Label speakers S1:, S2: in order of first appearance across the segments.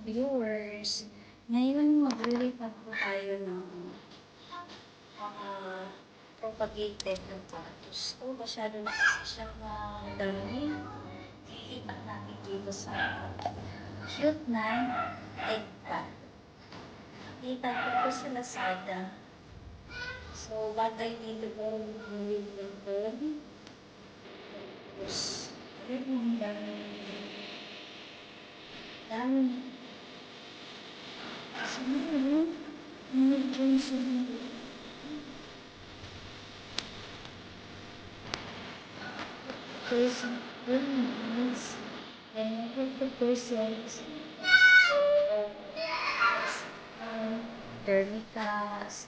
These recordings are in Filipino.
S1: viewers. Ngayon, magre-recap po tayo ng mga propagated na cactus. So, masyado na kasi siyang dami. Kikita natin dito sa cute na eggplant. Nakita ko po sa Lazada. So, batay dito po ng home. Tapos, ano po ang dami. Siguro, medyo siguro. Person, goodness, and the persons, dermicas,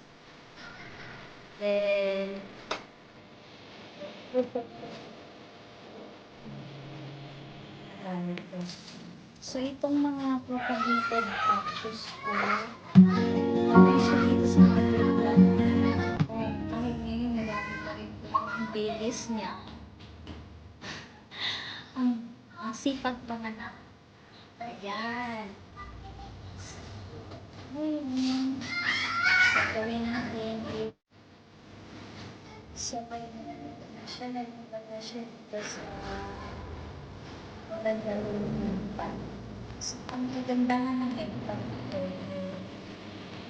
S1: then, so, itong mga propagated cactus ko, usually sa mga plant, kahit ngayon, marami pa rin po yung bilis niya. Ang sipag manganak. Ayan. Ngayon, gagawin natin. So, may nalipat na siya dito sa magandang pan. So, ang kagandahan ng eggplant ito,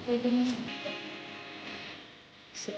S1: pwede mo so,